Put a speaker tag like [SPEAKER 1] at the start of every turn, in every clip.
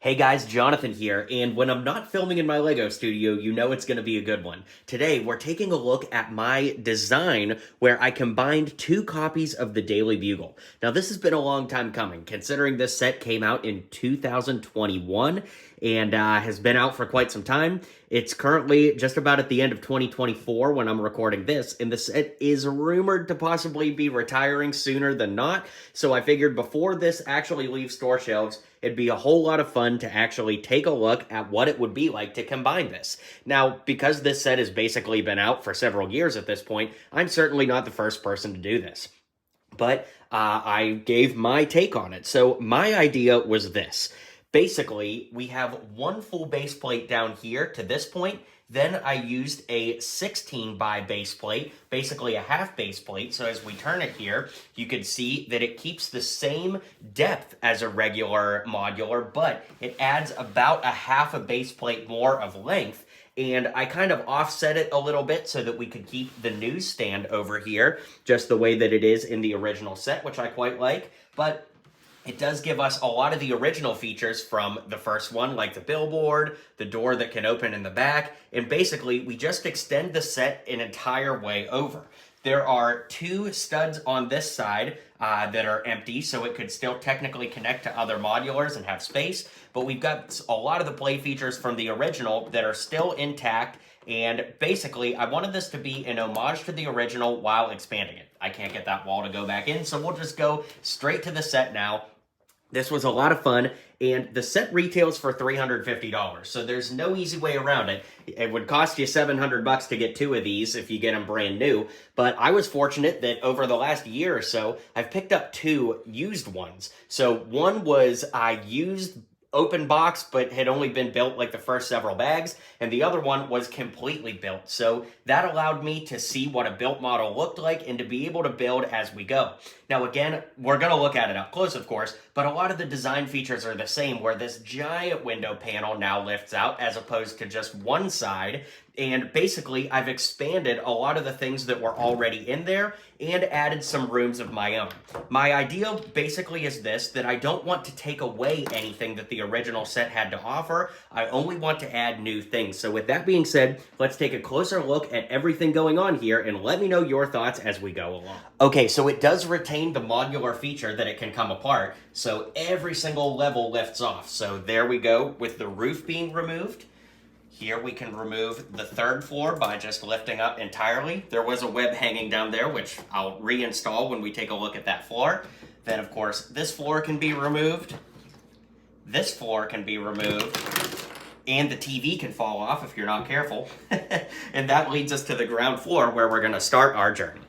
[SPEAKER 1] Hey guys, Jonathan here, and when I'm not filming in my LEGO studio, you know it's going to be a good one. Today, we're taking a look at my design where I combined two copies of the Daily Bugle. Now, this has been a long time coming, considering this set came out in 2021 and has been out for quite some time. It's currently just about at the end of 2024 when I'm recording this, and the set is rumored to possibly be retiring sooner than not, so I figured before this actually leaves store shelves, it'd be a whole lot of fun to actually take a look at what it would be like to combine this. Now, because this set has basically been out for several years at this point, I'm certainly not the first person to do this. But I gave my take on it. So my idea was this. Basically, we have one full base plate down here to this point. Then I used a 16 by base plate, basically a half base plate. So as we turn it here, you can see that it keeps the same depth as a regular modular, but it adds about a half a base plate more of length. And I kind of offset it a little bit so that we could keep the newsstand over here just the way that it is in the original set, which I quite like. But it does give us a lot of the original features from the first one, like the billboard, the door that can open in the back, and basically we just extend the set an entire way over. There are two studs on this side that are empty, so it could still technically connect to other modulars and have space, but we've got a lot of the play features from the original that are still intact, and basically I wanted this to be an homage to the original while expanding it. I can't get that wall to go back in, so we'll just go straight to the set now. This was a lot of fun, and the set retails for $350, so there's no easy way around it. It would cost you $700 to get two of these if you get them brand new, but I was fortunate that over the last year or so, I've picked up two used ones. So one was used open box, but had only been built like the first several bags, and the other one was completely built. So that allowed me to see what a built model looked like and to be able to build as we go. Now again, we're going to look at it up close, of course, but a lot of the design features are the same, where this giant window panel now lifts out as opposed to just one side. And basically, I've expanded a lot of the things that were already in there and added some rooms of my own. My idea basically is this, that I don't want to take away anything that the original set had to offer. I only want to add new things. So with that being said, let's take a closer look at everything going on here and let me know your thoughts as we go along. Okay, so it does retain the modular feature that it can come apart. So every single level lifts off. So there we go with the roof being removed. Here we can remove the third floor by just lifting up entirely. There was a web hanging down there, which I'll reinstall when we take a look at that floor. Then, of course, this floor can be removed. This floor can be removed. And the TV can fall off if you're not careful. And that leads us to the ground floor where we're going to start our journey.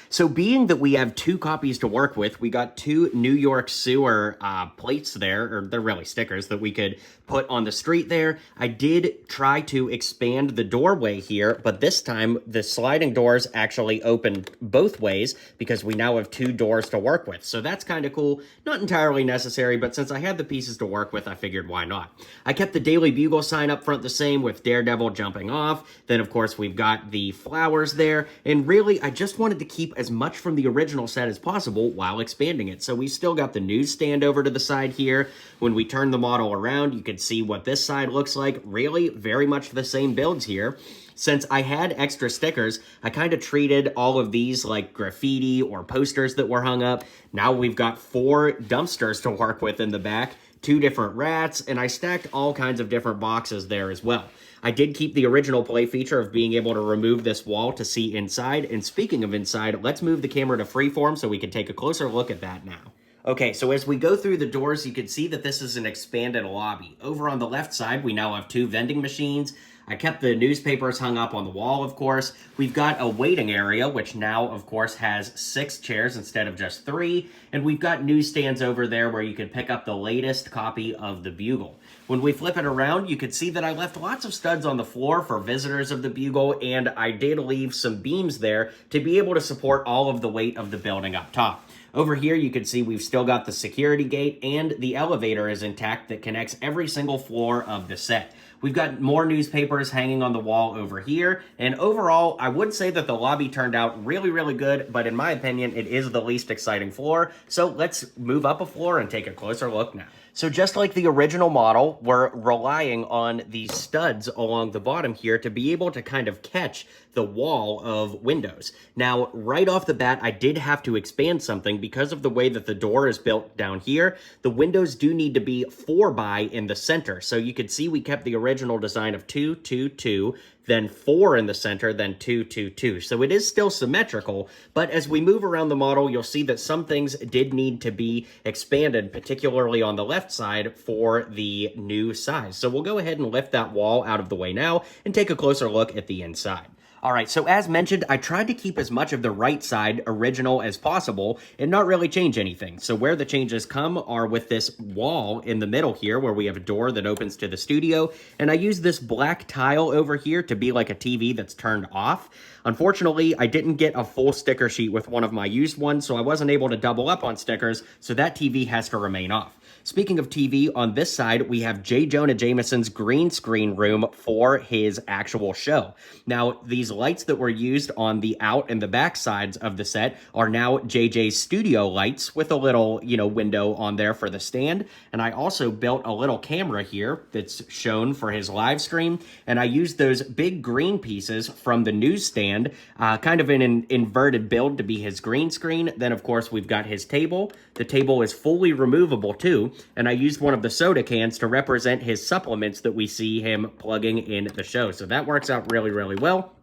[SPEAKER 1] So being that we have two copies to work with, we got two New York Sewer plates there, or they're really stickers that we could put on the street there. I did try to expand the doorway here, but this time the sliding doors actually open both ways because we now have two doors to work with. So that's kind of cool. Not entirely necessary, but since I had the pieces to work with, I figured why not. I kept the Daily Bugle sign up front the same with Daredevil jumping off. Then, of course, we've got the flowers there. And really, I just wanted to keep as much from the original set as possible while expanding it. So we still got the newsstand over to the side here. When we turn the model around, you can see what this side looks like. Really, very much the same builds here. Since I had extra stickers, I kind of treated all of these like graffiti or posters that were hung up. Now we've got 4 dumpsters to work with in the back, 2 different rats, and I stacked all kinds of different boxes there as well. I did keep the original play feature of being able to remove this wall to see inside. And speaking of inside, let's move the camera to freeform so we can take a closer look at that now. Okay, so as we go through the doors, you can see that this is an expanded lobby. Over on the left side, we now have 2 vending machines. I kept the newspapers hung up on the wall, of course. We've got a waiting area, which now, of course, has 6 chairs instead of just 3. And we've got newsstands over there where you can pick up the latest copy of the Bugle. When we flip it around, you can see that I left lots of studs on the floor for visitors of the Bugle, and I did leave some beams there to be able to support all of the weight of the building up top. Over here, you can see we've still got the security gate, and the elevator is intact that connects every single floor of the set. We've got more newspapers hanging on the wall over here, and overall, I would say that the lobby turned out really, really good, but in my opinion, it is the least exciting floor, so let's move up a floor and take a closer look now. So just like the original model, we're relying on these studs along the bottom here to be able to kind of catch the wall of windows. Now, right off the bat, I did have to expand something because of the way that the door is built down here. The windows do need to be 4x in the center. So you could see we kept the original design of 2, 2, 2, then 4 in the center, then 2, 2, 2. So it is still symmetrical, but as we move around the model, you'll see that some things did need to be expanded, particularly on the left side for the new size. So we'll go ahead and lift that wall out of the way now and take a closer look at the inside. All right, so as mentioned, I tried to keep as much of the right side original as possible and not really change anything. So where the changes come are with this wall in the middle here where we have a door that opens to the studio. And I use this black tile over here to be like a TV that's turned off. Unfortunately, I didn't get a full sticker sheet with one of my used ones, so I wasn't able to double up on stickers, so that TV has to remain off. Speaking of TV, on this side, we have J. Jonah Jameson's green screen room for his actual show. Now, these lights that were used on the out and the back sides of the set are now JJ's studio lights with a little, window on there for the stand. And I also built a little camera here that's shown for his live stream. And I used those big green pieces from the newsstand, kind of in an inverted build to be his green screen. Then, of course, we've got his table. The table is fully removable, too. And I used one of the soda cans to represent his supplements that we see him plugging in the show. So that works out really, really well.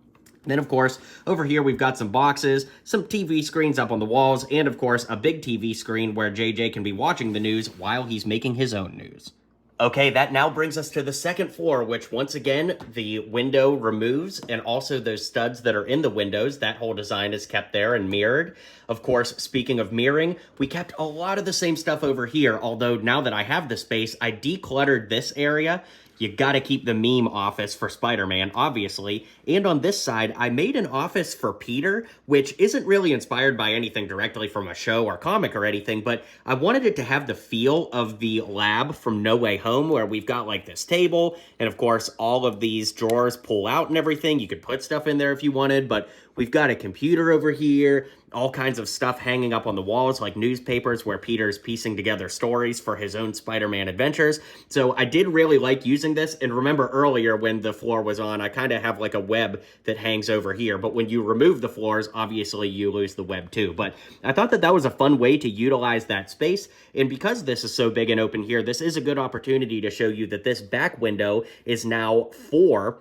[SPEAKER 1] Then, of course, over here, we've got some boxes, some TV screens up on the walls, and, of course, a big TV screen where JJ can be watching the news while he's making his own news. Okay, that now brings us to the second floor, which once again, the window removes, and also those studs that are in the windows, that whole design is kept there and mirrored. Of course, speaking of mirroring, we kept a lot of the same stuff over here, although now that I have the space, I decluttered this area. You gotta keep the meme office for Spider-Man, obviously. And on this side, I made an office for Peter, which isn't really inspired by anything directly from a show or comic or anything, but I wanted it to have the feel of the lab from No Way Home, where we've got like this table, and of course, all of these drawers pull out and everything. You could put stuff in there if you wanted, but we've got a computer over here, all kinds of stuff hanging up on the walls, like newspapers where Peter's piecing together stories for his own Spider-Man adventures. So I did really like using this, and remember earlier when the floor was on, I kind of have like a web that hangs over here, but when you remove the floors, obviously you lose the web too. But I thought that that was a fun way to utilize that space, and because this is so big and open here, this is a good opportunity to show you that this back window is now 4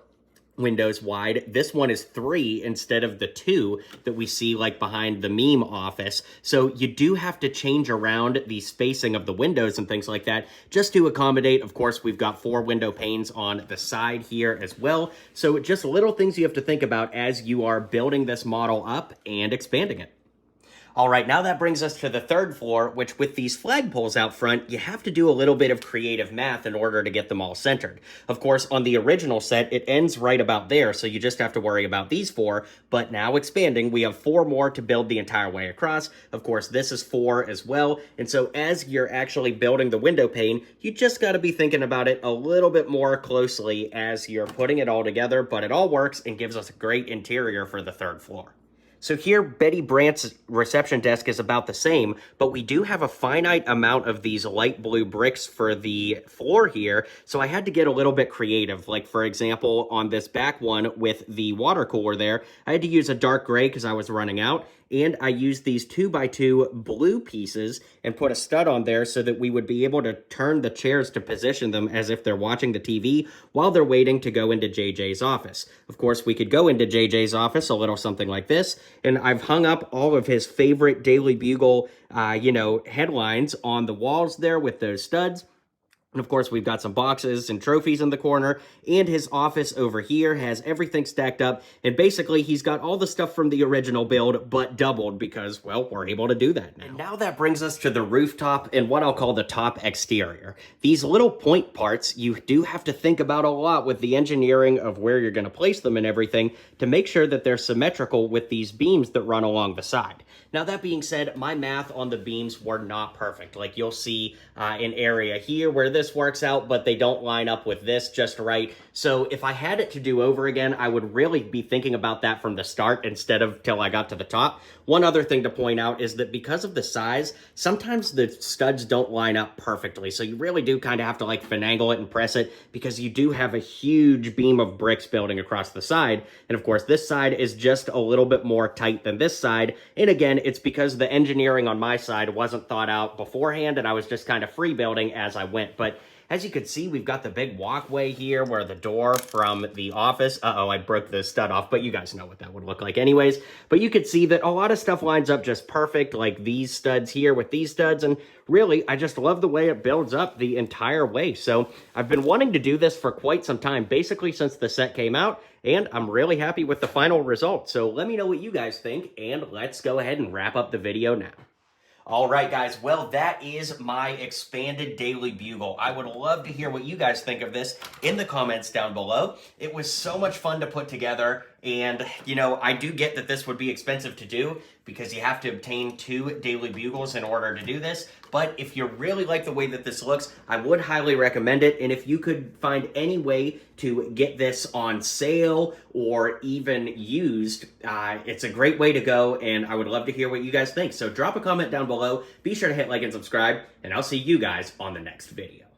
[SPEAKER 1] windows wide. This one is 3 instead of the 2 that we see like behind the meme office. So you do have to change around the spacing of the windows and things like that just to accommodate. Of course, we've got 4 window panes on the side here as well. So just little things you have to think about as you are building this model up and expanding it. All right, now that brings us to the third floor, which with these flagpoles out front, you have to do a little bit of creative math in order to get them all centered. Of course, on the original set, it ends right about there, so you just have to worry about these 4, but now expanding, we have 4 more to build the entire way across. Of course, this is 4 as well, and so as you're actually building the window pane, you just got to be thinking about it a little bit more closely as you're putting it all together, but it all works and gives us a great interior for the third floor. So here, Betty Brant's reception desk is about the same, but we do have a finite amount of these light blue bricks for the floor here, so I had to get a little bit creative. Like, for example, on this back one with the water cooler there, I had to use a dark gray because I was running out, and I used these 2x2 blue pieces and put a stud on there so that we would be able to turn the chairs to position them as if they're watching the TV while they're waiting to go into JJ's office. Of course, we could go into JJ's office a little something like this, and I've hung up all of his favorite Daily Bugle, headlines on the walls there with those studs. And of course, we've got some boxes and trophies in the corner, and his office over here has everything stacked up, and basically he's got all the stuff from the original build, but doubled because, well, we're able to do that now. And now that brings us to the rooftop and what I'll call the top exterior. These little point parts, you do have to think about a lot with the engineering of where you're going to place them and everything to make sure that they're symmetrical with these beams that run along the side. Now, that being said, my math on the beams were not perfect. Like, you'll see an area here where this works out, but they don't line up with this just right. So if I had it to do over again, I would really be thinking about that from the start instead of till I got to the top. One other thing to point out is that because of the size, sometimes the studs don't line up perfectly. So you really do kind of have to like finagle it and press it, because you do have a huge beam of bricks building across the side. And of course, this side is just a little bit more tight than this side. And again, it's because the engineering on my side wasn't thought out beforehand, and I was just kind of free building as I went. But as you can see, we've got the big walkway here where the door from the office, I broke the stud off, but you guys know what that would look like anyways. But you could see that a lot of stuff lines up just perfect, like these studs here with these studs, and really, I just love the way it builds up the entire way. So I've been wanting to do this for quite some time, basically since the set came out, and I'm really happy with the final result. So let me know what you guys think, and let's go ahead and wrap up the video now. All right, guys, well, that is my expanded Daily Bugle. I would love to hear what you guys think of this in the comments down below. It was so much fun to put together, and, you know, I do get that this would be expensive to do because you have to obtain 2 Daily Bugles in order to do this, but if you really like the way that this looks, I would highly recommend it, and if you could find any way to get this on sale or even used, it's a great way to go, and I would love to hear what you guys think. So drop a comment down below, be sure to hit like and subscribe, and I'll see you guys on the next video.